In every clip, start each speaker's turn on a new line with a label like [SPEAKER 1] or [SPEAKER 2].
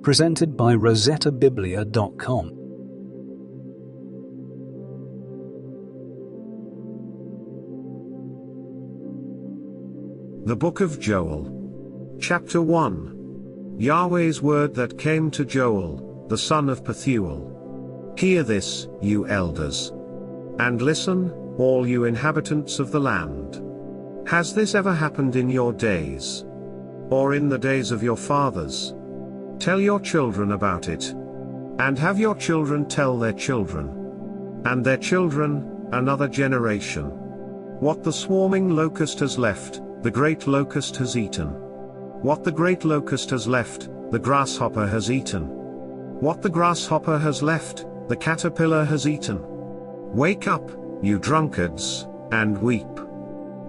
[SPEAKER 1] presented by rosettabiblia.com.
[SPEAKER 2] The Book of Joel. Chapter 1. Yahweh's word that came to Joel, the son of Pethuel. Hear this, you elders. And listen, all you inhabitants of the land. Has this ever happened in your days? Or in the days of your fathers? Tell your children about it. And have your children tell their children. And their children, another generation. What the swarming locust has left, the great locust has eaten. What the great locust has left, the grasshopper has eaten. What the grasshopper has left, the caterpillar has eaten. Wake up, you drunkards, and weep.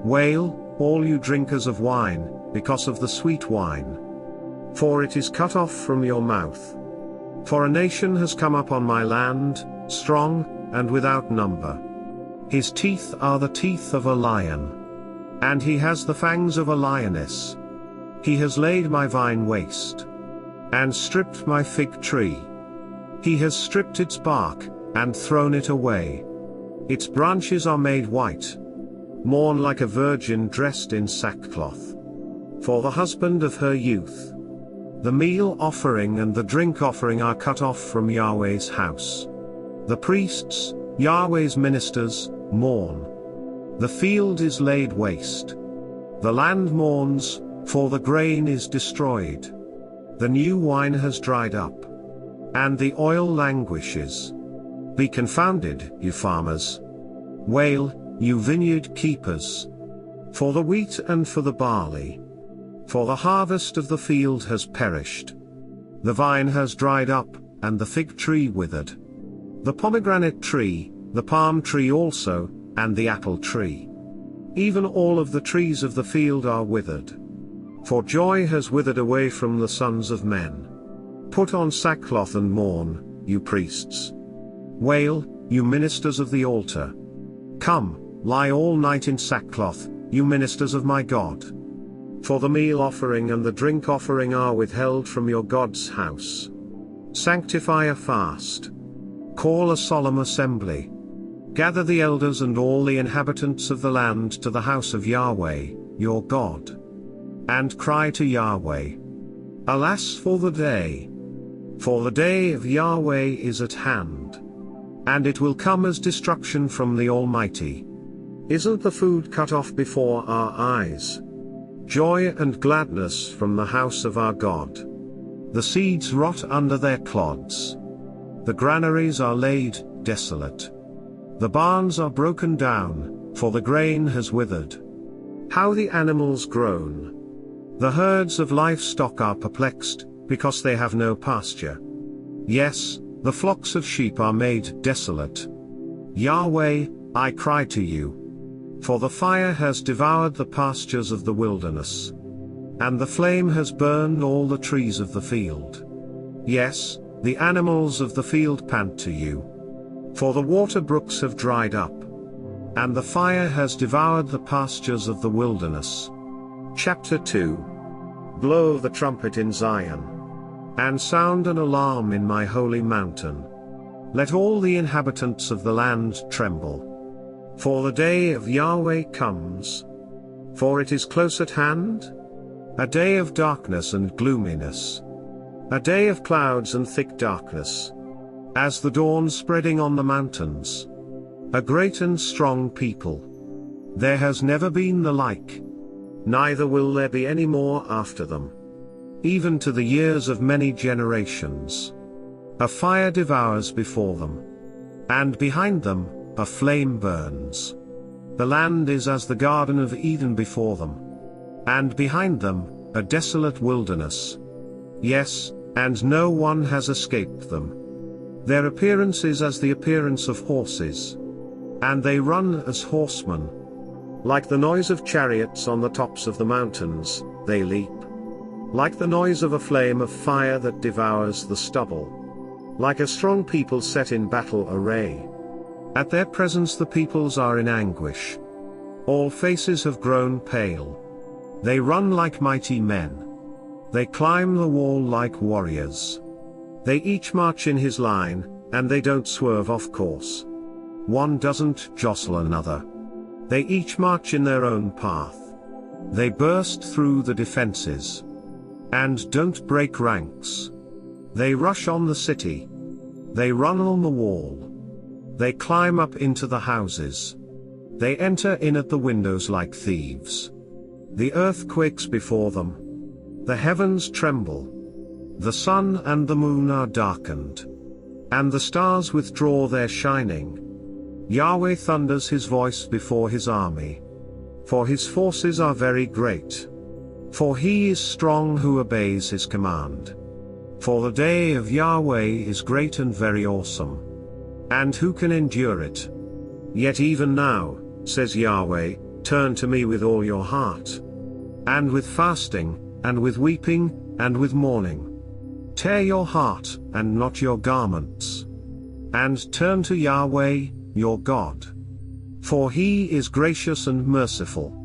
[SPEAKER 2] Wail, all you drinkers of wine, because of the sweet wine. For it is cut off from your mouth. For a nation has come up on my land, strong, and without number. His teeth are the teeth of a lion. And he has the fangs of a lioness. He has laid my vine waste. And stripped my fig tree. He has stripped its bark, and thrown it away. Its branches are made white. Mourn like a virgin dressed in sackcloth. For the husband of her youth. The meal offering and the drink offering are cut off from Yahweh's house. The priests, Yahweh's ministers, mourn. The field is laid waste. The land mourns, for the grain is destroyed. The new wine has dried up. And the oil languishes. Be confounded, you farmers. Wail, you vineyard keepers. For the wheat and for the barley. For the harvest of the field has perished. The vine has dried up, and the fig tree withered. The pomegranate tree, the palm tree also, and the apple tree. Even all of the trees of the field are withered. For joy has withered away from the sons of men. Put on sackcloth and mourn, you priests. Wail, you ministers of the altar. Come, lie all night in sackcloth, you ministers of my God. For the meal offering and the drink offering are withheld from your God's house. Sanctify a fast. Call a solemn assembly. Gather the elders and all the inhabitants of the land to the house of Yahweh, your God. And cry to Yahweh. Alas for the day! For the day of Yahweh is at hand. And it will come as destruction from the Almighty. Isn't the food cut off before our eyes? Joy and gladness from the house of our God. The seeds rot under their clods. The granaries are laid desolate. The barns are broken down, for the grain has withered. How the animals groan! The herds of livestock are perplexed, because they have no pasture. Yes, the flocks of sheep are made desolate. Yahweh, I cry to you. For the fire has devoured the pastures of the wilderness. And the flame has burned all the trees of the field. Yes, the animals of the field pant to you. For the water brooks have dried up. And the fire has devoured the pastures of the wilderness. Chapter 2. Blow the trumpet in Zion. And sound an alarm in my holy mountain. Let all the inhabitants of the land tremble. For the day of Yahweh comes. For it is close at hand. A day of darkness and gloominess. A day of clouds and thick darkness. As the dawn spreading on the mountains. A great and strong people. There has never been the like. Neither will there be any more after them. Even to the years of many generations. A fire devours before them. And behind them, a flame burns. The land is as the Garden of Eden before them. And behind them, a desolate wilderness. Yes, and no one has escaped them. Their appearance is as the appearance of horses. And they run as horsemen. Like the noise of chariots on the tops of the mountains, they leap. Like the noise of a flame of fire that devours the stubble. Like a strong people set in battle array. At their presence the peoples are in anguish. All faces have grown pale. They run like mighty men. They climb the wall like warriors. They each march in his line, and they don't swerve off course. One doesn't jostle another. They each march in their own path. They burst through the defenses and don't break ranks. They rush on the city. They run on the wall. They climb up into the houses. They enter in at the windows like thieves. The earth quakes before them. The heavens tremble. The sun and the moon are darkened. And the stars withdraw their shining. Yahweh thunders his voice before his army. For his forces are very great. For he is strong who obeys his command. For the day of Yahweh is great and very awesome. And who can endure it? Yet even now, says Yahweh, turn to me with all your heart. And with fasting, and with weeping, and with mourning. Tear your heart, and not your garments. And turn to Yahweh, your God. For he is gracious and merciful.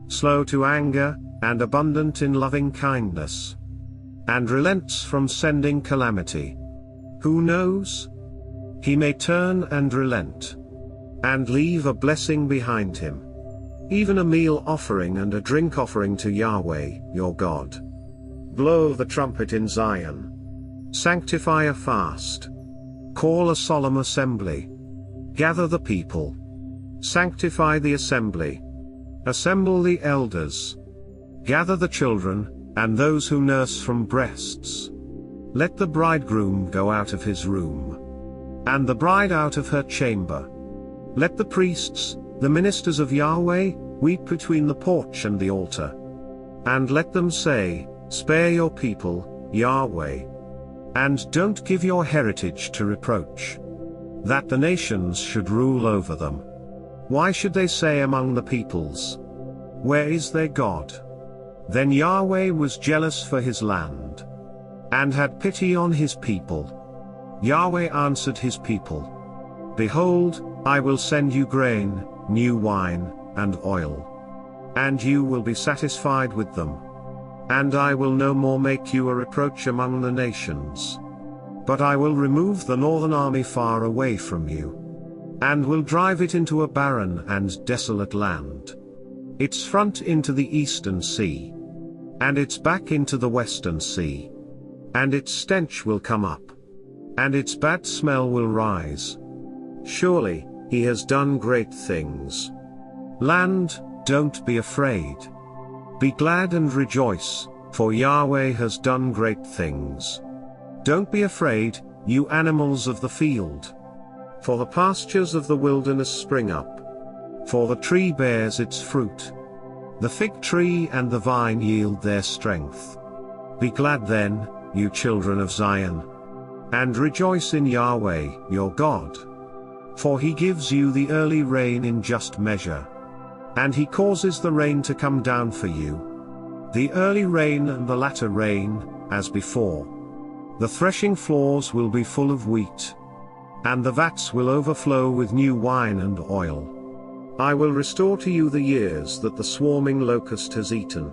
[SPEAKER 2] Slow to anger, and abundant in loving kindness. And relents from sending calamity. Who knows? He may turn and relent. And leave a blessing behind him. Even a meal offering and a drink offering to Yahweh, your God. Blow the trumpet in Zion. Sanctify a fast. Call a solemn assembly. Gather the people. Sanctify the assembly. Assemble the elders. Gather the children, and those who nurse from breasts. Let the bridegroom go out of his room. And the bride out of her chamber. Let the priests, the ministers of Yahweh, weep between the porch and the altar. And let them say, spare your people, Yahweh. And don't give your heritage to reproach. That the nations should rule over them. Why should they say among the peoples, where is their God? Then Yahweh was jealous for his land, and had pity on his people. Yahweh answered his people, behold, I will send you grain, new wine, and oil. And you will be satisfied with them. And I will no more make you a reproach among the nations. But I will remove the northern army far away from you. And will drive it into a barren and desolate land. Its front into the eastern sea. And its back into the western sea. And its stench will come up. And its bad smell will rise. Surely, he has done great things. Land, don't be afraid. Be glad and rejoice, for Yahweh has done great things. Don't be afraid, you animals of the field. For the pastures of the wilderness spring up. For the tree bears its fruit. The fig tree and the vine yield their strength. Be glad then, you children of Zion. And rejoice in Yahweh, your God. For he gives you the early rain in just measure. And he causes the rain to come down for you. The early rain and the latter rain, as before. The threshing floors will be full of wheat. And the vats will overflow with new wine and oil. I will restore to you the years that the swarming locust has eaten.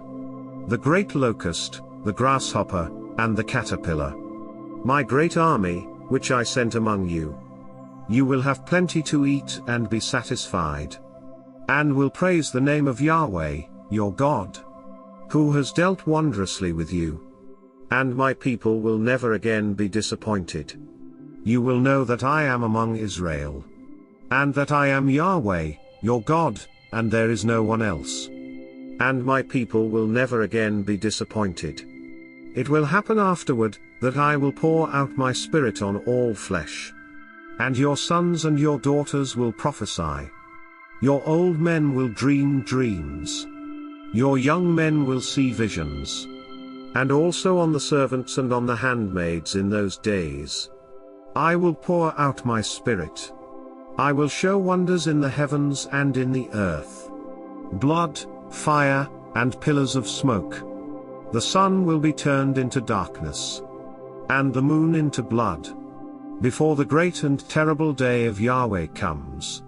[SPEAKER 2] The great locust, the grasshopper, and the caterpillar. My great army, which I sent among you. You will have plenty to eat and be satisfied. And will praise the name of Yahweh, your God. Who has dealt wondrously with you. And my people will never again be disappointed. You will know that I am among Israel. And that I am Yahweh, your God, and there is no one else. And my people will never again be disappointed. It will happen afterward, that I will pour out my spirit on all flesh. And your sons and your daughters will prophesy. Your old men will dream dreams. Your young men will see visions. And also on the servants and on the handmaids in those days. I will pour out my spirit. I will show wonders in the heavens and in the earth. Blood, fire, and pillars of smoke. The sun will be turned into darkness. And the moon into blood. Before the great and terrible day of Yahweh comes.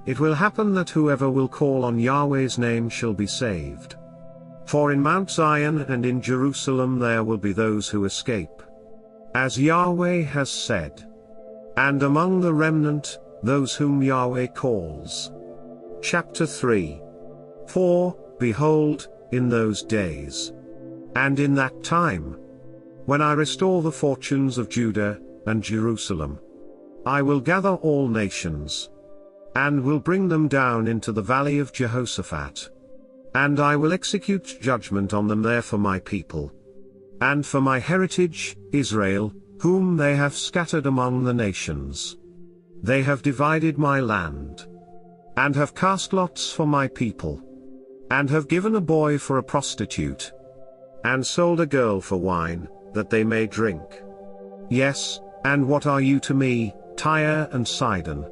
[SPEAKER 2] It will happen that whoever will call on Yahweh's name shall be saved. For in Mount Zion and in Jerusalem there will be those who escape. as Yahweh has said. And among the remnant, those whom Yahweh calls. Chapter 3. For, behold, in those days, and in that time, when I restore the fortunes of Judah and Jerusalem, I will gather all nations, and will bring them down into the valley of Jehoshaphat. And I will execute judgment on them there for my people, and for my heritage, Israel, whom they have scattered among the nations. They have divided my land, and have cast lots for my people, and have given a boy for a prostitute, and sold a girl for wine, that they may drink. Yes, and what are you to me, Tyre and Sidon,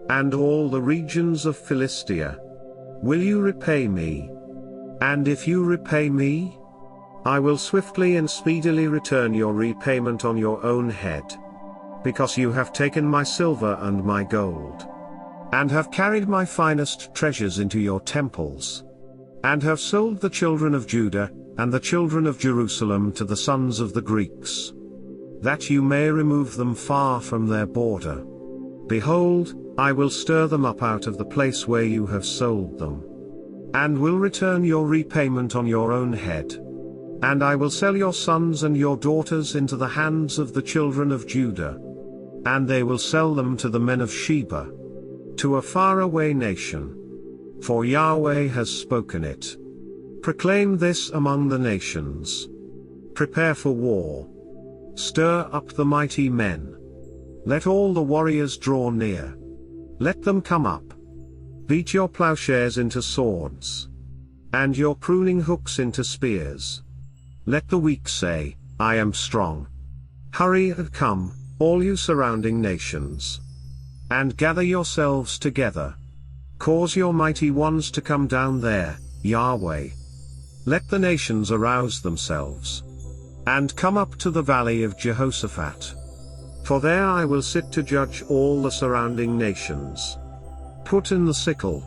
[SPEAKER 2] and all the regions of Philistia? Will you repay me? And if you repay me, I will swiftly and speedily return your repayment on your own head. Because you have taken my silver and my gold, and have carried my finest treasures into your temples, and have sold the children of Judah, and the children of Jerusalem to the sons of the Greeks, that you may remove them far from their border. Behold, I will stir them up out of the place where you have sold them, and will return your repayment on your own head. And I will sell your sons and your daughters into the hands of the children of Judah, and they will sell them to the men of Sheba, to a faraway nation. For Yahweh has spoken it. Proclaim this among the nations. Prepare for war. Stir up the mighty men. Let all the warriors draw near. Let them come up. Beat your plowshares into swords, and your pruning hooks into spears. Let the weak say, I am strong. Hurry and come, all you surrounding nations, and gather yourselves together. Cause your mighty ones to come down there, Yahweh. Let the nations arouse themselves, and come up to the valley of Jehoshaphat. For there I will sit to judge all the surrounding nations. Put in the sickle,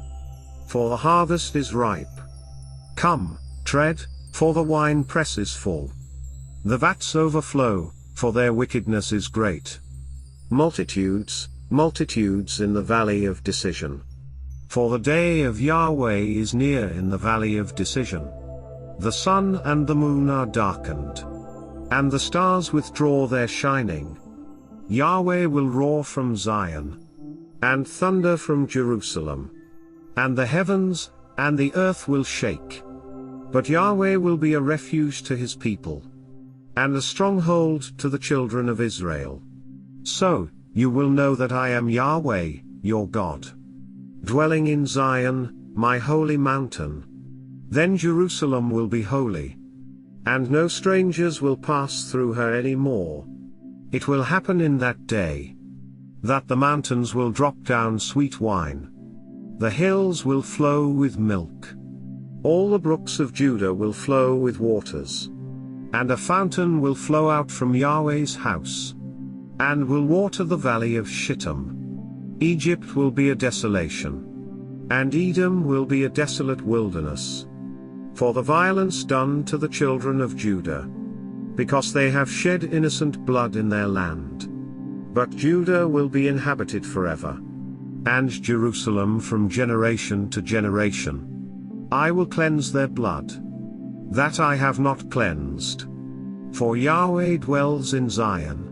[SPEAKER 2] for the harvest is ripe. Come, tread, for the winepress is full. The vats overflow, for their wickedness is great. Multitudes, multitudes in the valley of decision. For the day of Yahweh is near in the valley of decision. The sun and the moon are darkened, and the stars withdraw their shining. Yahweh will roar from Zion, and thunder from Jerusalem. And the heavens and the earth will shake. But Yahweh will be a refuge to his people, and a stronghold to the children of Israel. So, you will know that I am Yahweh, your God, dwelling in Zion, my holy mountain. Then Jerusalem will be holy, and no strangers will pass through her any more. It will happen in that day, that the mountains will drop down sweet wine. The hills will flow with milk. All the brooks of Judah will flow with waters. And a fountain will flow out from Yahweh's house, and will water the valley of Shittim. Egypt will be a desolation, and Edom will be a desolate wilderness, for the violence done to the children of Judah, because they have shed innocent blood in their land. But Judah will be inhabited forever, and Jerusalem from generation to generation. I will cleanse their blood, that I have not cleansed. For Yahweh dwells in Zion,